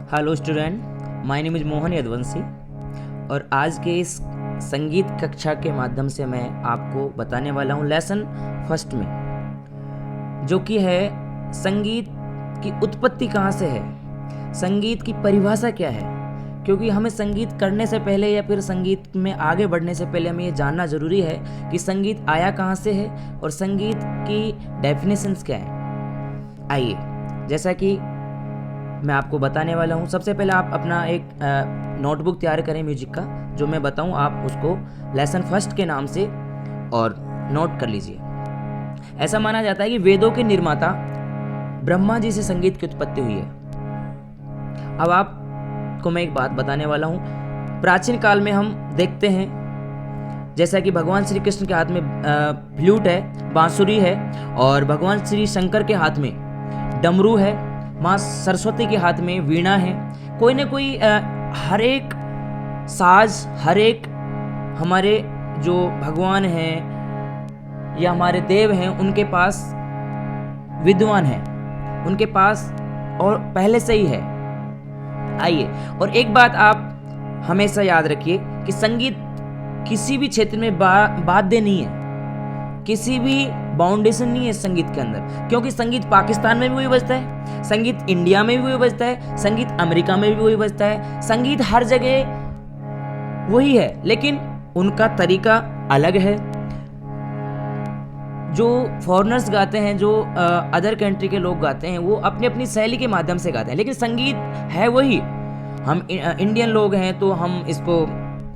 Hello student, my name is Mohan Yaduvanshi और आज के इस संगीत कक्षा के माध्यम से मैं आपको बताने वाला हूँ लेसन फर्स्ट में, जो कि है संगीत की उत्पत्ति कहाँ से है, संगीत की परिभाषा क्या है। क्योंकि हमें संगीत करने से पहले या फिर संगीत में आगे बढ़ने से पहले हमें ये जानना ज़रूरी है कि संगीत आया कहाँ से है और संगीत की डेफिनेशंस क्या है। आइए, जैसा कि मैं आपको बताने वाला हूँ, सबसे पहले आप अपना एक नोटबुक तैयार करें म्यूजिक का, जो मैं बताऊँ आप उसको लेसन फर्स्ट के नाम से और नोट कर लीजिए। ऐसा माना जाता है कि वेदों के निर्माता ब्रह्मा जी से संगीत की उत्पत्ति हुई है। अब आपको मैं एक बात बताने वाला हूँ। प्राचीन काल में हम देखते हैं जैसा कि भगवान श्री कृष्ण के हाथ में फ्लूट है, बांसुरी है, और भगवान श्री शंकर के हाथ में डमरू है, माँ सरस्वती के हाथ में वीणा है। कोई ना कोई हर एक साज, हर एक हमारे जो भगवान हैं या हमारे देव हैं उनके पास विद्वान है, उनके पास और पहले से ही है। आइए, और एक बात आप हमेशा याद रखिए कि संगीत किसी भी क्षेत्र में बाध्य नहीं है, किसी भी बाउंडेशन नहीं है संगीत के अंदर। क्योंकि संगीत पाकिस्तान में भी वही बजता है, संगीत इंडिया में भी वही बजता है, संगीत अमेरिका में भी वही बजता है, संगीत हर जगह वही है, लेकिन उनका तरीका अलग है। जो फॉरेनर्स गाते हैं, जो अदर कंट्री के लोग गाते हैं, वो अपनी अपनी शैली के माध्यम से गाते हैं, लेकिन संगीत है वही। हम इंडियन लोग हैं तो हम इसको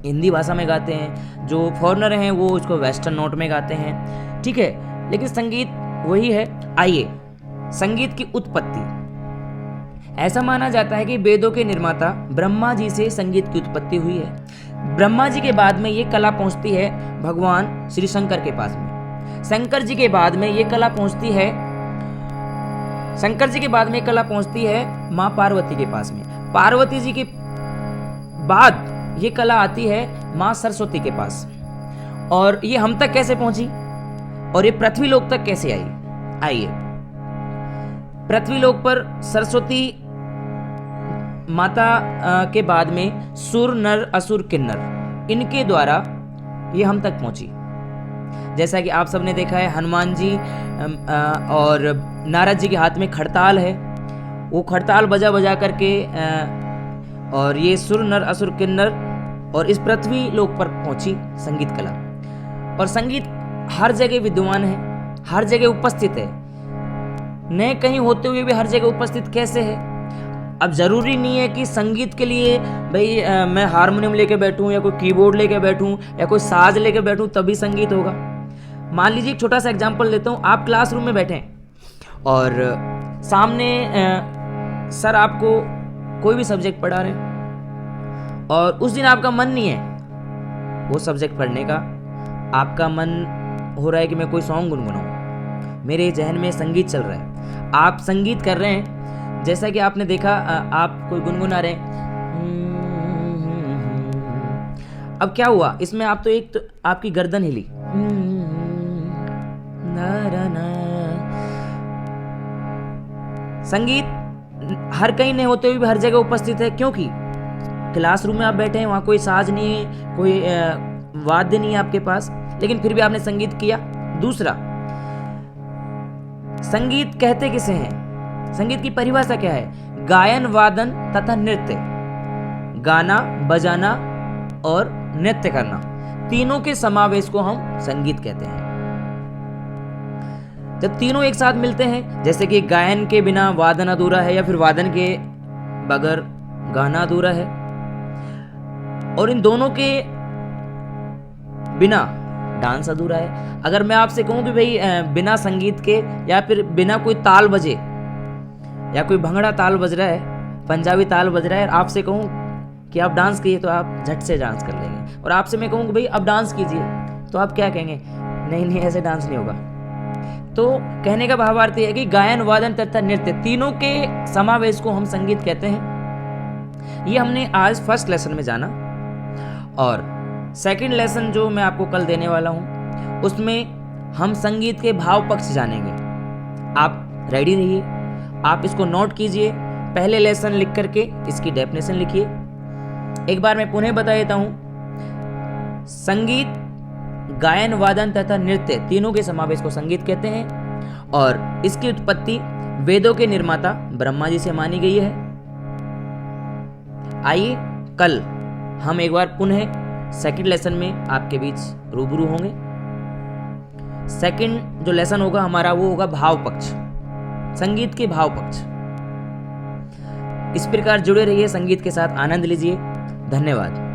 हिंदी भाषा में गाते हैं, जो फॉरेनर हैं वो उसको वेस्टर्न नोट में गाते हैं, ठीक है, लेकिन संगीत वही है। आइए, संगीत की उत्पत्ति। ऐसा माना जाता है कि वेदों के निर्माता ब्रह्मा जी से संगीत की उत्पत्ति हुई है। ब्रह्मा जी के बाद में ये कला पहुंचती है भगवान श्री शंकर के पास में। शंकर जी के बाद में ये कला पहुंचती है माँ पार्वती के पास में। पार्वती जी के बाद ये कला आती है माँ सरस्वती के पास। और ये हम तक कैसे पहुंची और ये पृथ्वी लोक तक कैसे आई? आइए, पृथ्वी लोक पर सरस्वती माता के बाद में सुर, नर, असुर, किन्नर, इनके द्वारा ये हम तक पहुंची। जैसा कि आप सबने देखा है, हनुमान जी और नारद जी के हाथ में खड़ताल है, वो खड़ताल बजा बजा करके और ये सुर, नर, असुर, किन्नर और इस पृथ्वी लोक पर पहुंची संगीत कला। और संगीत हर जगह विद्वान है, हर जगह उपस्थित है, न कहीं होते हुए भी हर जगह उपस्थित कैसे है। अब जरूरी नहीं है कि संगीत के लिए भाई मैं हारमोनियम लेके बैठूं या कोई कीबोर्ड लेके बैठूं या कोई साज लेके बैठूं तभी संगीत होगा। मान लीजिए, एक छोटा सा एग्जांपल देता हूं। आप क्लासरूम में बैठे हैं और सामने सर आपको कोई भी सब्जेक्ट पढ़ा रहे हैं और उस दिन आपका मन नहीं है वो सब्जेक्ट पढ़ने का, आपका मन हो रहा है कि मैं कोई सॉन्ग गुनगुनाऊं, मेरे जहन में संगीत चल रहा है, आप संगीत कर रहे हैं। जैसा कि आपने देखा, आप कोई गुनगुना रहे हैं, अब क्या हुआ इसमें, आप तो एक तो आपकी गर्दन हिली, संगीत हर कहीं नहीं होते हुए भी हर जगह उपस्थित है। क्योंकि क्लासरूम में आप बैठे हैं, वहां कोई साज नहीं है, कोई वाद्य नहीं है आपके पास, लेकिन फिर भी आपने संगीत किया। दूसरा, संगीत कहते किसे हैं? संगीत की परिभाषा क्या है? गायन, वादन तथा नृत्य, गाना, बजाना और नृत्य करना, तीनों के समावेश को हम संगीत कहते हैं। जब तीनों एक साथ मिलते हैं, जैसे कि गायन के बिना वादन अधूरा है या फिर वादन के बगैर गाना अधूरा है, और इन दोनों के बिना डांस अधूरा है। अगर मैं आपसे कहूं कि भाई बिना संगीत के या फिर बिना कोई ताल बजे, या कोई भंगड़ा ताल बज रहा है, पंजाबी ताल बज रहा है, और आपसे कहूं कि आप डांस कीजिए तो आप झट से डांस कर लेंगे। और आपसे मैं कहूं कि भाई अब डांस कीजिए तो आप क्या कहेंगे? नहीं नहीं, ऐसे डांस नहीं होगा। तो कहने का भावार्थ है कि गायन, वादन तथा नृत्य, तीनों के समावेश को हम संगीत कहते हैं। ये हमने आज फर्स्ट लेसन में जाना, और सेकंड लेसन जो मैं आपको कल देने वाला हूं उसमें हम संगीत के भाव पक्ष जानेंगे। आप रेडी रहिए, आप इसको नोट कीजिए पहले लेसन लिख करके इसकी डेफिनेशन लिखिए। एक बार मैं पुनः बता देता हूं, संगीत, गायन, वादन तथा नृत्य तीनों के समावेश को संगीत कहते हैं और इसकी उत्पत्ति वेदों के निर्माता ब्रह्मा जी से मानी गई है। आइए कल हम एक बार पुनः सेकंड लेसन में आपके बीच रूबरू होंगे। सेकंड जो लेसन होगा हमारा वो होगा भाव पक्ष, संगीत के भाव पक्ष। इस प्रकार जुड़े रहिए, संगीत के साथ आनंद लीजिए। धन्यवाद।